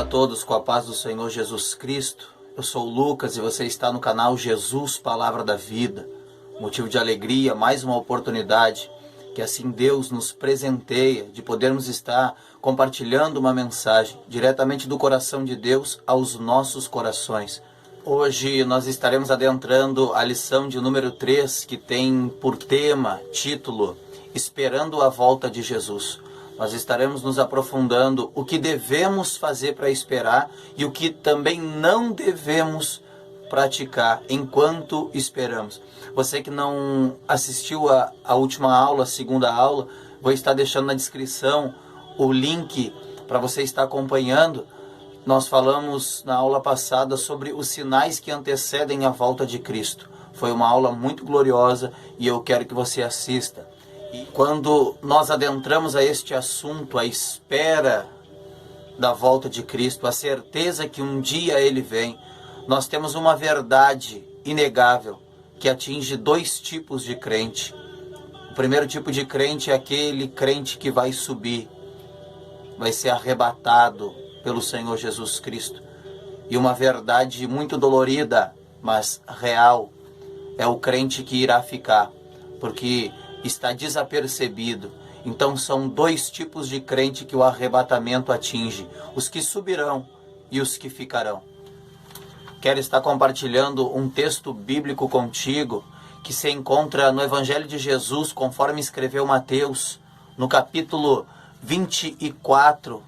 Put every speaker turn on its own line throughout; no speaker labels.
todos, com a paz do Senhor Jesus Cristo. Eu sou o Lucas e você está no canal Jesus Palavra da Vida. Motivo de alegria, mais uma oportunidade que assim Deus nos presenteia de podermos estar compartilhando uma mensagem diretamente do coração de Deus aos nossos corações. Hoje nós estaremos adentrando a lição de número 3, que tem por tema, título, Esperando a Volta de Jesus. Nós estaremos nos aprofundando o que devemos fazer para esperar e o que também não devemos praticar enquanto esperamos. Você que não assistiu a última aula, a segunda aula, vou estar deixando na descrição o link para você estar acompanhando. Nós falamos na aula passada sobre os sinais que antecedem a volta de Cristo. Foi uma aula muito gloriosa e eu quero que você assista. E quando nós adentramos a este assunto, a espera da volta de Cristo, a certeza que um dia Ele vem, nós temos uma verdade inegável que atinge dois tipos de crente. O primeiro tipo de crente é aquele crente que vai subir, vai ser arrebatado pelo Senhor Jesus Cristo. E uma verdade muito dolorida, mas real, é o crente que irá ficar, porque está desapercebido. Então são dois tipos de crente que o arrebatamento atinge: os que subirão e os que ficarão. Quero estar compartilhando um texto bíblico contigo que se encontra no Evangelho de Jesus, conforme escreveu Mateus, no capítulo 24,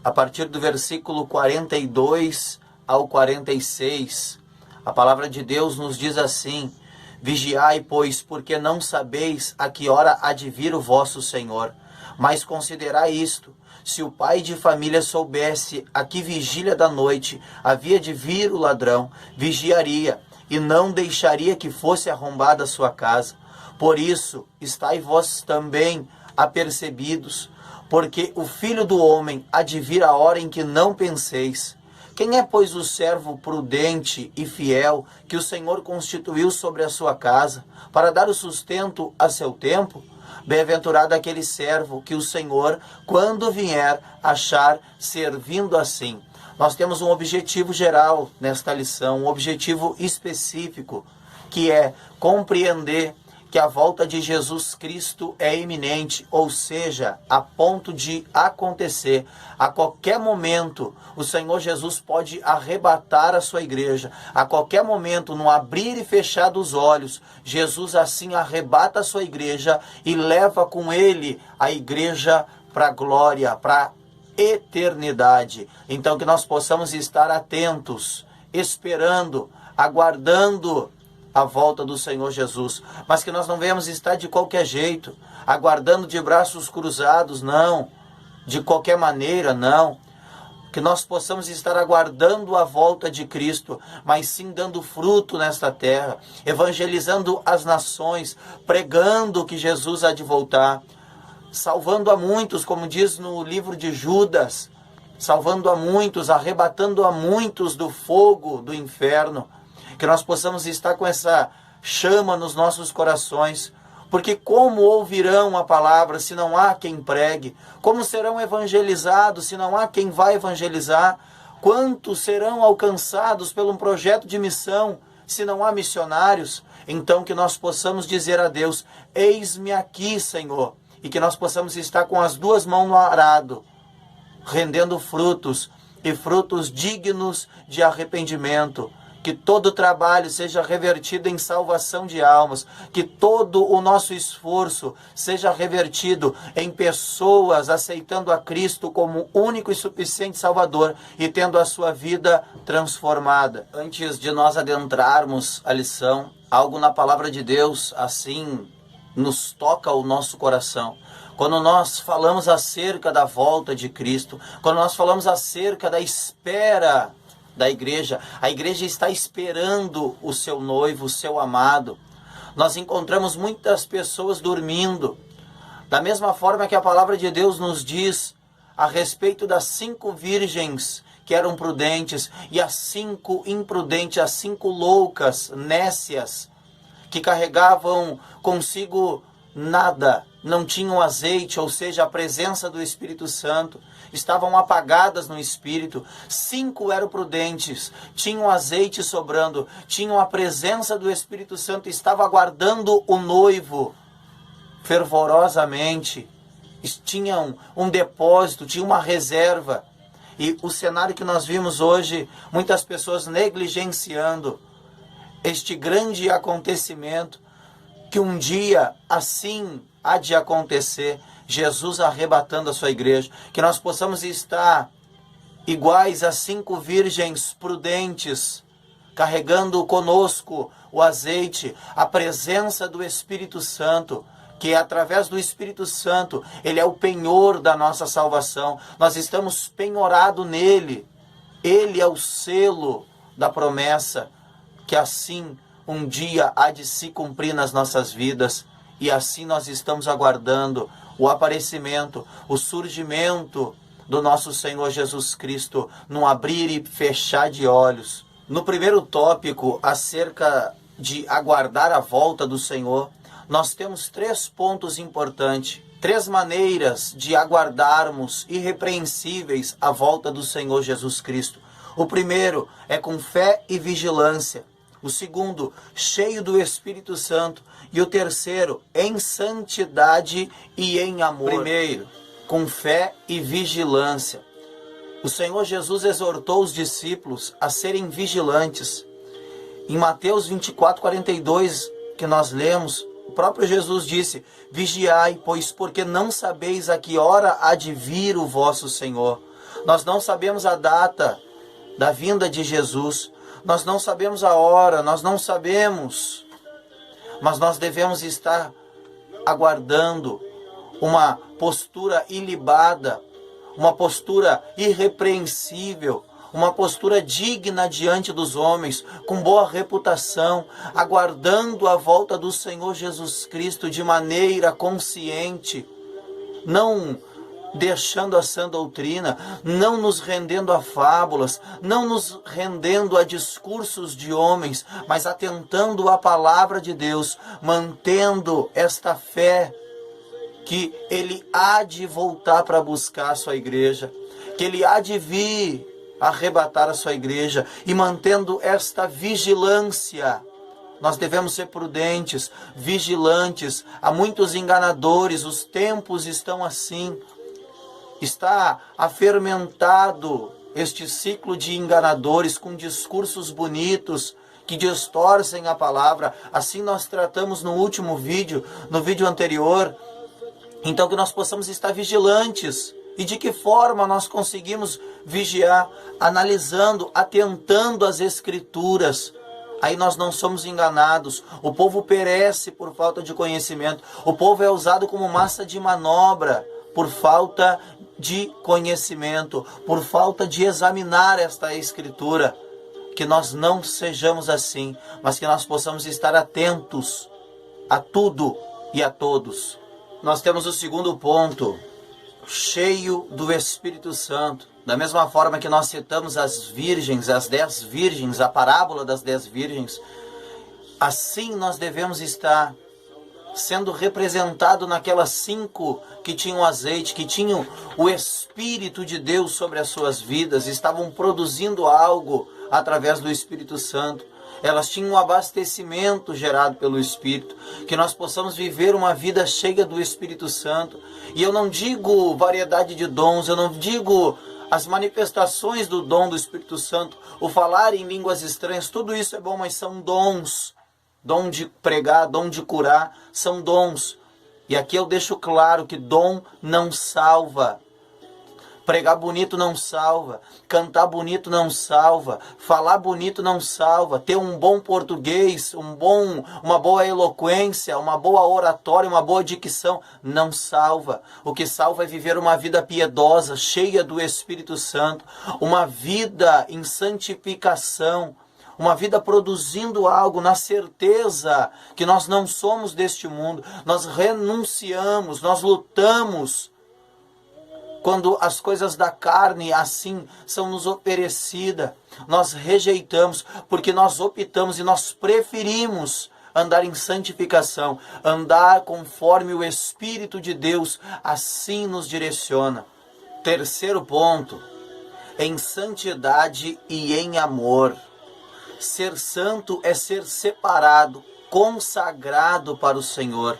a partir do versículo 42 ao 46. A palavra de Deus nos diz assim: Vigiai, pois, porque não sabeis a que hora há de vir o vosso Senhor. Mas considerai isto: se o pai de família soubesse a que vigília da noite havia de vir o ladrão, vigiaria, e não deixaria que fosse arrombada a sua casa. Por isso, estai vós também apercebidos, porque o Filho do Homem há de vir a hora em que não penseis. Quem é, pois, o servo prudente e fiel que o Senhor constituiu sobre a sua casa, para dar o sustento a seu tempo? Bem-aventurado aquele servo que o Senhor, quando vier, achar servindo assim. Nós temos um objetivo geral nesta lição, um objetivo específico, que é compreender que a volta de Jesus Cristo é iminente, ou seja, a ponto de acontecer. A qualquer momento, o Senhor Jesus pode arrebatar a sua igreja. A qualquer momento, no abrir e fechar dos olhos, Jesus assim arrebata a sua igreja e leva com ele a igreja para a glória, para a eternidade. Então que nós possamos estar atentos, esperando, aguardando a volta do Senhor Jesus, mas que nós não venhamos estar de qualquer jeito, aguardando de braços cruzados, não, de qualquer maneira, não, que nós possamos estar aguardando a volta de Cristo, mas sim dando fruto nesta terra, evangelizando as nações, pregando que Jesus há de voltar, salvando a muitos, como diz no livro de Judas, salvando a muitos, arrebatando a muitos do fogo do inferno. Que nós possamos estar com essa chama nos nossos corações, porque como ouvirão a palavra se não há quem pregue? Como serão evangelizados se não há quem vai evangelizar? Quantos serão alcançados por um projeto de missão se não há missionários? Então que nós possamos dizer a Deus: eis-me aqui, Senhor, e que nós possamos estar com as duas mãos no arado, rendendo frutos, e frutos dignos de arrependimento. Que todo o trabalho seja revertido em salvação de almas, que todo o nosso esforço seja revertido em pessoas aceitando a Cristo como único e suficiente Salvador e tendo a sua vida transformada. Antes de nós adentrarmos a lição, algo na palavra de Deus assim nos toca o nosso coração. Quando nós falamos acerca da volta de Cristo, quando nós falamos acerca da espera da igreja, a igreja está esperando o seu noivo, o seu amado. Nós encontramos muitas pessoas dormindo. Da mesma forma que a palavra de Deus nos diz a respeito das 5 virgens que eram prudentes e as 5 imprudentes, as 5 loucas, nécias, que carregavam consigo nada, não tinham azeite, ou seja, a presença do Espírito Santo, estavam apagadas no Espírito. 5 eram prudentes, tinham azeite sobrando, tinham a presença do Espírito Santo, estavam aguardando o noivo fervorosamente, tinham um depósito, tinham uma reserva. E o cenário que nós vimos hoje, muitas pessoas negligenciando este grande acontecimento, que um dia assim há de acontecer, Jesus arrebatando a sua igreja, que nós possamos estar iguais a 5 virgens prudentes, carregando conosco o azeite, a presença do Espírito Santo, que através do Espírito Santo, ele é o penhor da nossa salvação. Nós estamos penhorados nele. Ele é o selo da promessa, que assim um dia há de se cumprir nas nossas vidas. E assim nós estamos aguardando o aparecimento, o surgimento do nosso Senhor Jesus Cristo, num abrir e fechar de olhos. No primeiro tópico, acerca de aguardar a volta do Senhor, nós temos 3 pontos importantes, 3 maneiras de aguardarmos irrepreensíveis a volta do Senhor Jesus Cristo. O primeiro é com fé e vigilância. O segundo, cheio do Espírito Santo. E o terceiro, em santidade e em amor. Primeiro, com fé e vigilância. O Senhor Jesus exortou os discípulos a serem vigilantes. Em Mateus 24:42, que nós lemos, o próprio Jesus disse: vigiai, pois porque não sabeis a que hora há de vir o vosso Senhor. Nós não sabemos a data da vinda de Jesus, nós não sabemos a hora, nós não sabemos, mas nós devemos estar aguardando uma postura ilibada, uma postura irrepreensível, uma postura digna diante dos homens, com boa reputação, aguardando a volta do Senhor Jesus Cristo de maneira consciente, não deixando a sã doutrina, não nos rendendo a fábulas, não nos rendendo a discursos de homens, mas atentando à palavra de Deus, mantendo esta fé que Ele há de voltar para buscar a sua igreja, que Ele há de vir arrebatar a sua igreja, e mantendo esta vigilância. Nós devemos ser prudentes, vigilantes. Há muitos enganadores, os tempos estão assim. Está afermentado este ciclo de enganadores com discursos bonitos que distorcem a palavra. Assim nós tratamos no último vídeo, no vídeo anterior. Então que nós possamos estar vigilantes. E de que forma nós conseguimos vigiar? Analisando, atentando às Escrituras. Aí nós não somos enganados. O povo perece por falta de conhecimento. O povo é usado como massa de manobra por falta de conhecimento, por falta de examinar esta Escritura. Que nós não sejamos assim, mas que nós possamos estar atentos a tudo e a todos. Nós temos o segundo ponto, cheio do Espírito Santo. Da mesma forma que nós citamos as virgens, as 10 virgens, a parábola das 10 virgens, assim nós devemos estar sendo representado naquelas 5 que tinham azeite, que tinham o Espírito de Deus sobre as suas vidas, estavam produzindo algo através do Espírito Santo. Elas tinham um abastecimento gerado pelo Espírito, que nós possamos viver uma vida cheia do Espírito Santo. E eu não digo variedade de dons, eu não digo as manifestações do dom do Espírito Santo, o falar em línguas estranhas, tudo isso é bom, mas são dons. Dom de pregar, dom de curar, são dons. E aqui eu deixo claro que dom não salva. Pregar bonito não salva, cantar bonito não salva, falar bonito não salva, ter um bom português, uma boa eloquência, uma boa oratória, uma boa dicção, não salva. O que salva é viver uma vida piedosa, cheia do Espírito Santo, uma vida em santificação, uma vida produzindo algo na certeza que nós não somos deste mundo, nós renunciamos, nós lutamos quando as coisas da carne assim são nos oferecidas. Nós rejeitamos, porque nós optamos e nós preferimos andar em santificação, andar conforme o Espírito de Deus assim nos direciona. Terceiro ponto, em santidade e em amor. Ser santo é ser separado, consagrado para o Senhor.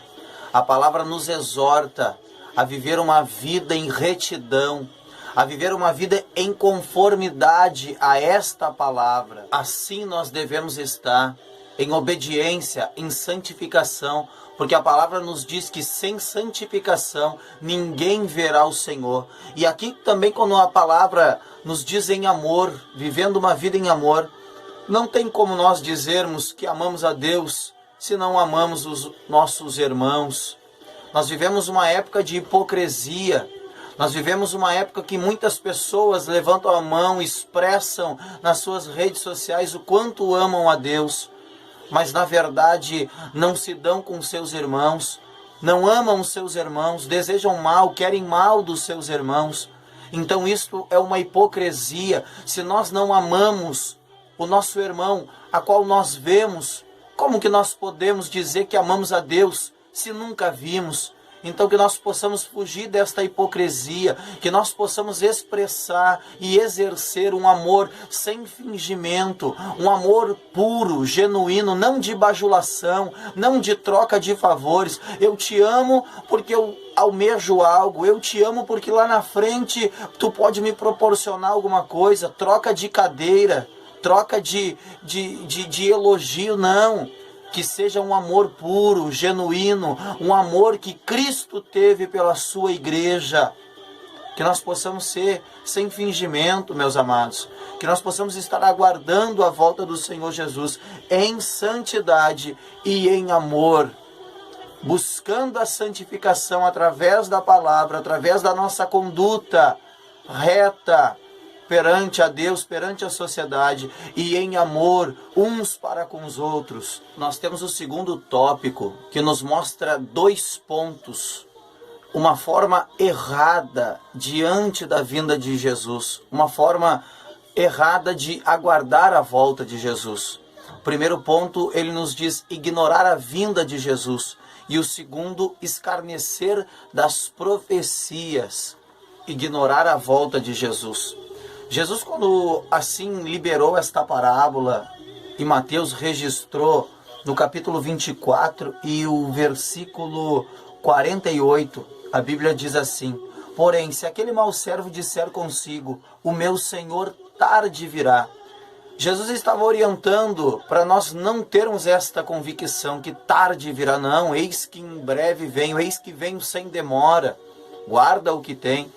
A palavra nos exorta a viver uma vida em retidão, a viver uma vida em conformidade a esta palavra. Assim nós devemos estar, em obediência, em santificação, porque a palavra nos diz que sem santificação ninguém verá o Senhor. E aqui também, quando a palavra nos diz em amor, vivendo uma vida em amor, não tem como nós dizermos que amamos a Deus se não amamos os nossos irmãos. Nós vivemos uma época de hipocrisia. Nós vivemos uma época que muitas pessoas levantam a mão, expressam nas suas redes sociais o quanto amam a Deus, mas na verdade não se dão com seus irmãos, não amam os seus irmãos, desejam mal, querem mal dos seus irmãos. Então isto é uma hipocrisia. Se nós não amamos o nosso irmão, a qual nós vemos, como que nós podemos dizer que amamos a Deus se nunca vimos? Então que nós possamos fugir desta hipocrisia, que nós possamos expressar e exercer um amor sem fingimento, um amor puro, genuíno, não de bajulação, não de troca de favores. Eu te amo porque eu almejo algo, eu te amo porque lá na frente tu pode me proporcionar alguma coisa, troca de cadeira, troca de elogio, não. Que seja um amor puro, genuíno, um amor que Cristo teve pela sua igreja. Que nós possamos ser sem fingimento, meus amados. Que nós possamos estar aguardando a volta do Senhor Jesus em santidade e em amor. Buscando a santificação através da palavra, através da nossa conduta reta perante a Deus, perante a sociedade e em amor uns para com os outros. Nós temos o segundo tópico que nos mostra 2 pontos, uma forma errada diante da vinda de Jesus, uma forma errada de aguardar a volta de Jesus. O primeiro ponto, ele nos diz ignorar a vinda de Jesus, e o segundo, escarnecer das profecias, ignorar a volta de Jesus. Jesus, quando assim liberou esta parábola, e Mateus registrou no capítulo 24 e o versículo 48, a Bíblia diz assim: porém, se aquele mau servo disser consigo, o meu Senhor tarde virá. Jesus estava orientando para nós não termos esta convicção que tarde virá, não, eis que em breve venho, eis que venho sem demora, guarda o que tem.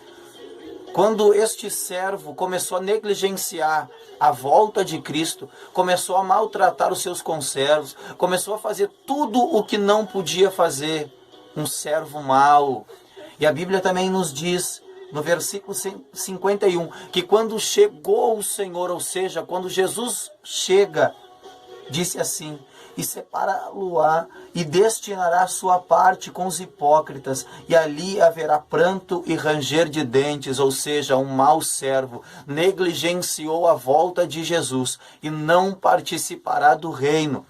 Quando este servo começou a negligenciar a volta de Cristo, começou a maltratar os seus conservos, começou a fazer tudo o que não podia fazer, um servo mau. E a Bíblia também nos diz, no versículo 51, que quando chegou o Senhor, ou seja, quando Jesus chega, disse assim: e separá-lo-á e destinará a sua parte com os hipócritas, e ali haverá pranto e ranger de dentes. Ou seja, um mau servo negligenciou a volta de Jesus e não participará do reino.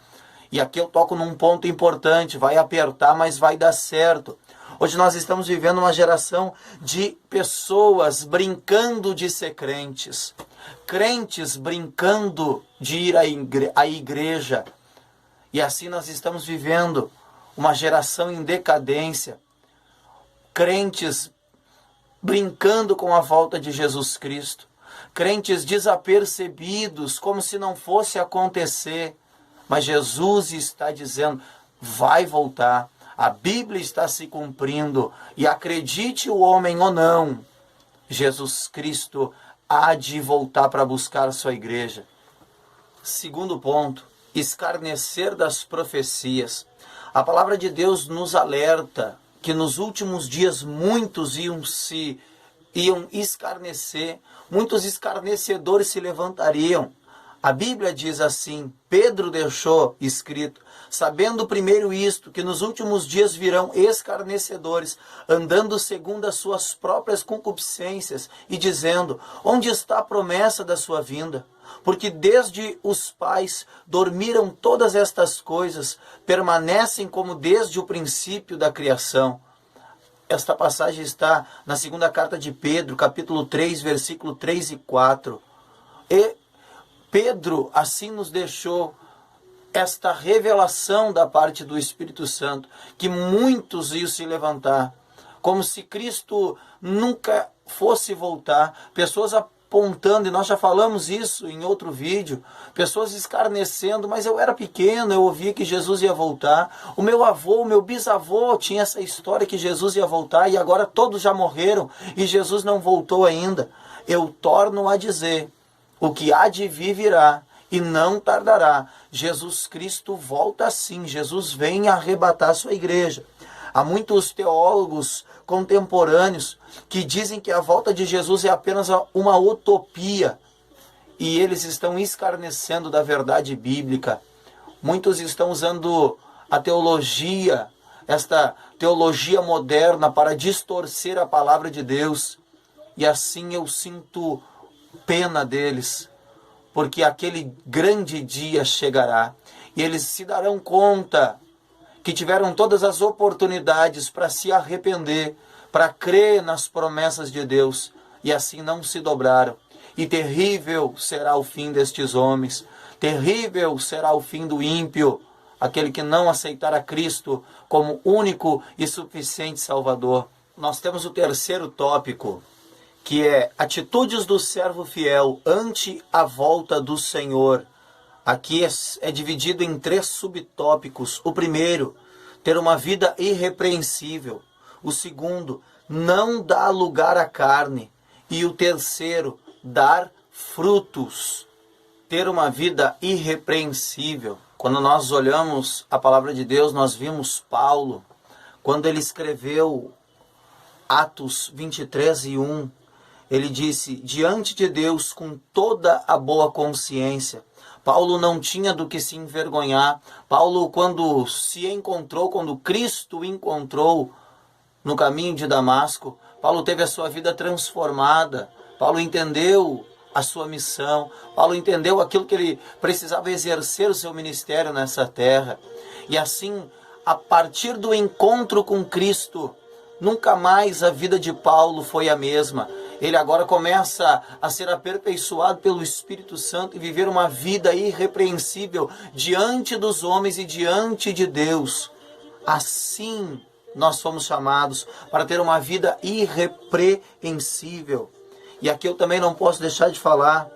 E aqui eu toco num ponto importante, vai apertar, mas vai dar certo. Hoje nós estamos vivendo uma geração de pessoas brincando de ser crentes, crentes brincando de ir à igreja. E assim nós estamos vivendo uma geração em decadência, crentes brincando com a volta de Jesus Cristo, crentes desapercebidos, como se não fosse acontecer, mas Jesus está dizendo, vai voltar, a Bíblia está se cumprindo, e acredite o homem ou não, Jesus Cristo há de voltar para buscar a sua igreja. Segundo ponto, escarnecer das profecias. A palavra de Deus nos alerta que nos últimos dias muitos iam escarnecer, muitos escarnecedores se levantariam. A Bíblia diz assim, Pedro deixou escrito: sabendo primeiro isto, que nos últimos dias virão escarnecedores, andando segundo as suas próprias concupiscências, e dizendo: onde está a promessa da sua vinda? Porque desde os pais dormiram todas estas coisas, permanecem como desde o princípio da criação. Esta passagem está na segunda carta de Pedro, capítulo 3, versículo 3 e 4. E Pedro assim nos deixou esta revelação da parte do Espírito Santo, que muitos iam se levantar, como se Cristo nunca fosse voltar, pessoas apontando, e nós já falamos isso em outro vídeo, pessoas escarnecendo: mas eu era pequeno, eu ouvia que Jesus ia voltar, o meu avô, o meu bisavô tinha essa história que Jesus ia voltar, e agora todos já morreram, e Jesus não voltou ainda. Eu torno a dizer, o que há de vir virá, e não tardará. Jesus Cristo volta sim, Jesus vem arrebatar a sua igreja. Há muitos teólogos contemporâneos que dizem que a volta de Jesus é apenas uma utopia, e eles estão escarnecendo da verdade bíblica. Muitos estão usando a teologia, esta teologia moderna, para distorcer a palavra de Deus, e assim eu sinto pena deles, porque aquele grande dia chegará e eles se darão conta que tiveram todas as oportunidades para se arrepender, para crer nas promessas de Deus, e assim não se dobraram. E terrível será o fim destes homens, terrível será o fim do ímpio, aquele que não aceitar a Cristo como único e suficiente Salvador. Nós temos o terceiro tópico, que é atitudes do servo fiel ante a volta do Senhor. Aqui é dividido em 3 subtópicos. O primeiro, ter uma vida irrepreensível. O segundo, não dar lugar à carne. E o terceiro, dar frutos. Ter uma vida irrepreensível. Quando nós olhamos a palavra de Deus, nós vimos Paulo, quando ele escreveu Atos 23 e 1, ele disse: diante de Deus, com toda a boa consciência. Paulo não tinha do que se envergonhar. Paulo, quando se encontrou, quando Cristo o encontrou no caminho de Damasco, Paulo teve a sua vida transformada. Paulo entendeu a sua missão. Paulo entendeu aquilo que ele precisava exercer o seu ministério nessa terra. E assim, a partir do encontro com Cristo, nunca mais a vida de Paulo foi a mesma. Ele agora começa a ser aperfeiçoado pelo Espírito Santo e viver uma vida irrepreensível diante dos homens e diante de Deus. Assim, nós fomos chamados para ter uma vida irrepreensível. E aqui eu também não posso deixar de falar.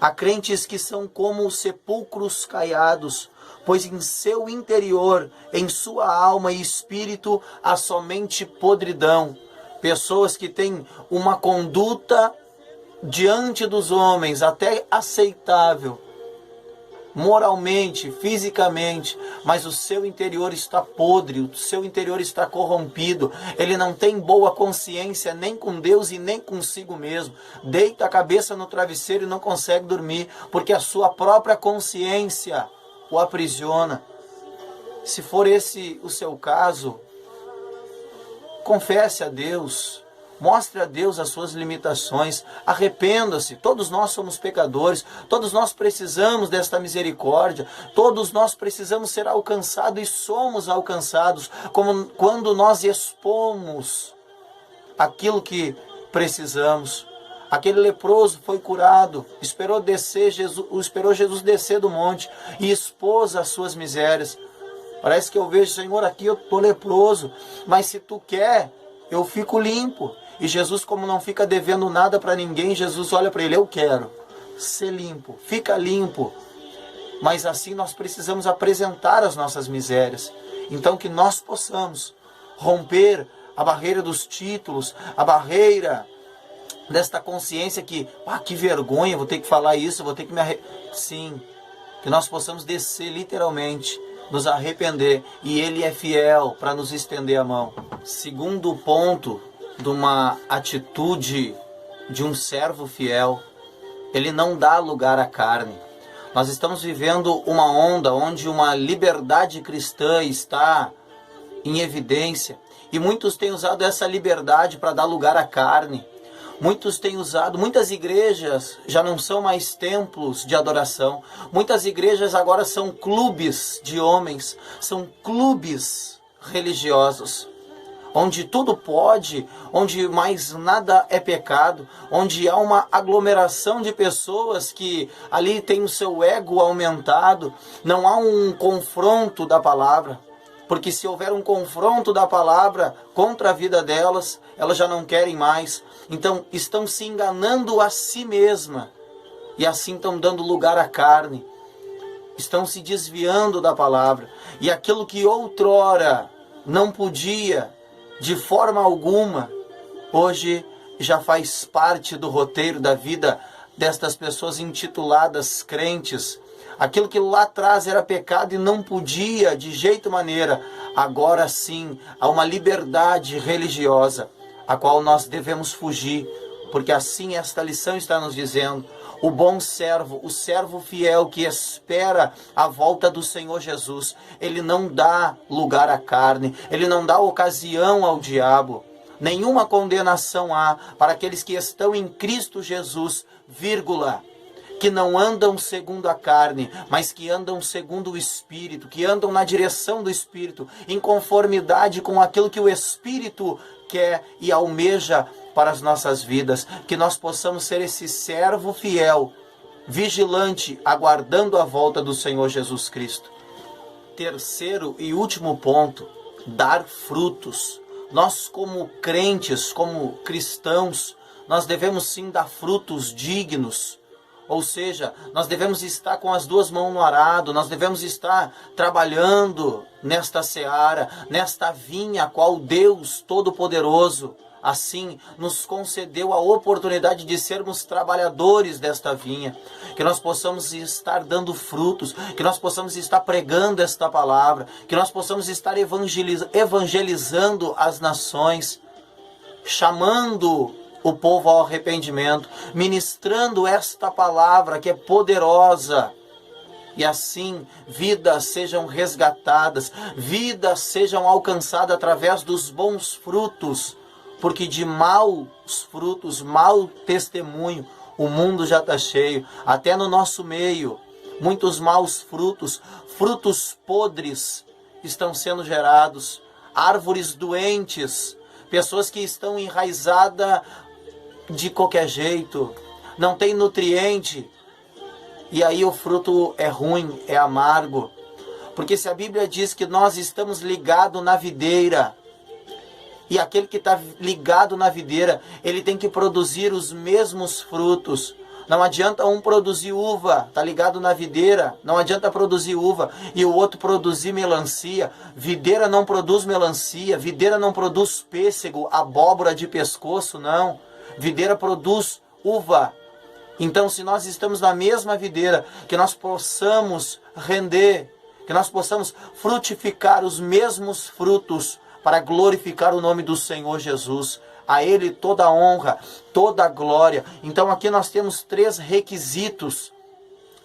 Há crentes que são como sepulcros caiados, pois em seu interior, em sua alma e espírito, há somente podridão. Pessoas que têm uma conduta diante dos homens até aceitável, moralmente, fisicamente, mas o seu interior está podre, o seu interior está corrompido. Ele não tem boa consciência nem com Deus e nem consigo mesmo. Deita a cabeça no travesseiro e não consegue dormir, porque a sua própria consciência o aprisiona. Se for esse o seu caso, confesse a Deus, mostre a Deus as suas limitações, arrependa-se. Todos nós somos pecadores, todos nós precisamos desta misericórdia, todos nós precisamos ser alcançados e somos alcançados como quando nós expomos aquilo que precisamos. Aquele leproso foi curado, esperou Jesus descer do monte e expôs as suas misérias. Parece que eu vejo: Senhor, aqui eu estou leproso, mas se tu quer, eu fico limpo. E Jesus, como não fica devendo nada para ninguém, Jesus olha para ele: eu quero ser limpo, fica limpo. Mas assim nós precisamos apresentar as nossas misérias. Então que nós possamos romper a barreira dos títulos, a barreira desta consciência que vergonha, vou ter que falar isso, vou ter que Sim, que nós possamos descer literalmente, nos arrepender, e Ele é fiel para nos estender a mão. Segundo ponto de uma atitude de um servo fiel, ele não dá lugar à carne. Nós estamos vivendo uma onda onde uma liberdade cristã está em evidência. E muitos têm usado essa liberdade para dar lugar à carne. Muitas igrejas já não são mais templos de adoração. Muitas igrejas agora são clubes de homens, são clubes religiosos, onde tudo pode, onde mais nada é pecado, onde há uma aglomeração de pessoas que ali tem o seu ego aumentado, não há um confronto da palavra. Porque se houver um confronto da palavra contra a vida delas, elas já não querem mais. Então estão se enganando a si mesma. E assim estão dando lugar à carne. Estão se desviando da palavra. E aquilo que outrora não podia, de forma alguma, hoje já faz parte do roteiro da vida destas pessoas intituladas crentes. Aquilo que lá atrás era pecado e não podia de jeito maneira, agora sim há uma liberdade religiosa, a qual nós devemos fugir, porque assim esta lição está nos dizendo. O bom servo, o servo fiel que espera a volta do Senhor Jesus, ele não dá lugar à carne, ele não dá ocasião ao diabo. Nenhuma condenação há para aqueles que estão em Cristo Jesus, vírgula, que não andam segundo a carne, mas que andam segundo o Espírito, que andam na direção do Espírito, em conformidade com aquilo que o Espírito quer e almeja para as nossas vidas, que nós possamos ser esse servo fiel, vigilante, aguardando a volta do Senhor Jesus Cristo. Terceiro e último ponto, dar frutos. Nós como crentes, como cristãos, nós devemos sim dar frutos dignos. Ou seja, nós devemos estar com as duas mãos no arado, nós devemos estar trabalhando nesta seara, nesta vinha, a qual Deus Todo-Poderoso, assim, nos concedeu a oportunidade de sermos trabalhadores desta vinha, que nós possamos estar dando frutos, que nós possamos estar pregando esta palavra, que nós possamos estar evangelizando as nações, chamando o povo ao arrependimento, ministrando esta palavra que é poderosa, e assim vidas sejam resgatadas, vidas sejam alcançadas através dos bons frutos, porque de maus frutos, mau testemunho, o mundo já está cheio, até no nosso meio, muitos maus frutos, frutos podres estão sendo gerados, árvores doentes, pessoas que estão enraizadas de qualquer jeito, não tem nutriente, e aí o fruto é ruim, é amargo. Porque se a Bíblia diz que nós estamos ligados na videira, e aquele que está ligado na videira, ele tem que produzir os mesmos frutos. Não adianta um produzir uva, está ligado na videira, não adianta produzir uva e o outro produzir melancia. Videira não produz melancia, videira não produz pêssego, abóbora de pescoço, não. Videira produz uva. Então, se nós estamos na mesma videira, que nós possamos render, que nós possamos frutificar os mesmos frutos para glorificar o nome do Senhor Jesus. A Ele toda a honra, toda a glória. Então, aqui nós temos 3 requisitos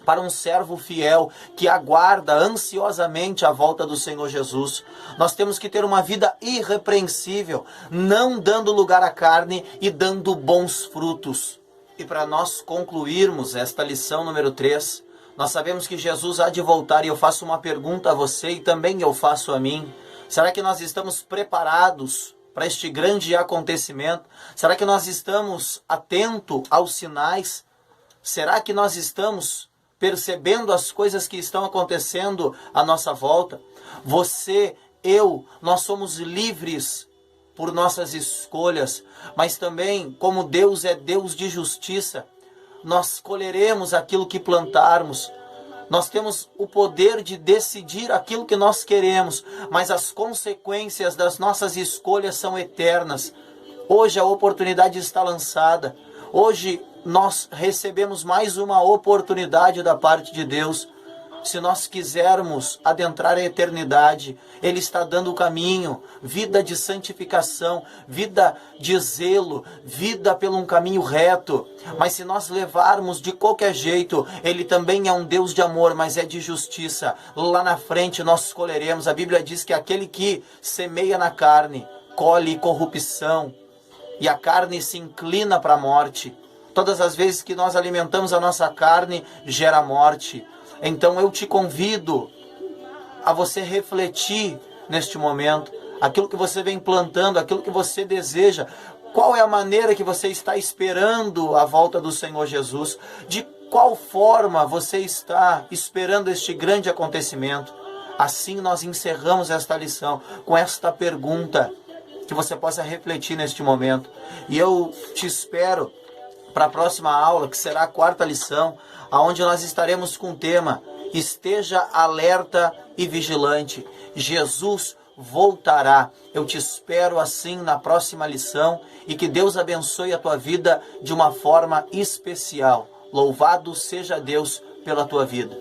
para um servo fiel que aguarda ansiosamente a volta do Senhor Jesus. Nós temos que ter uma vida irrepreensível, não dando lugar à carne e dando bons frutos. E para nós concluirmos esta lição número 3, nós sabemos que Jesus há de voltar, e eu faço uma pergunta a você e também eu faço a mim. Será que nós estamos preparados para este grande acontecimento? Será que nós estamos atentos aos sinais? Será que nós estamos percebendo as coisas que estão acontecendo à nossa volta? Você, eu, nós somos livres por nossas escolhas, mas também, como Deus é Deus de justiça, nós colheremos aquilo que plantarmos. Nós temos o poder de decidir aquilo que nós queremos, mas as consequências das nossas escolhas são eternas. Hoje a oportunidade está lançada. Hoje nós recebemos mais uma oportunidade da parte de Deus. Se nós quisermos adentrar a eternidade, Ele está dando o caminho, vida de santificação, vida de zelo, vida pelo um caminho reto. Mas se nós levarmos de qualquer jeito, Ele também é um Deus de amor, mas é de justiça. Lá na frente nós colheremos. A Bíblia diz que aquele que semeia na carne, colhe corrupção, e a carne se inclina para a morte. Todas as vezes que nós alimentamos a nossa carne, gera morte. Então eu te convido a você refletir neste momento, aquilo que você vem plantando, aquilo que você deseja, qual é a maneira que você está esperando a volta do Senhor Jesus, de qual forma você está esperando este grande acontecimento. Assim nós encerramos esta lição com esta pergunta, que você possa refletir neste momento. E eu te espero para a próxima aula, que será a 4ª lição, onde nós estaremos com o tema: esteja alerta e vigilante. Jesus voltará. Eu te espero assim na próxima lição e que Deus abençoe a tua vida de uma forma especial. Louvado seja Deus pela tua vida.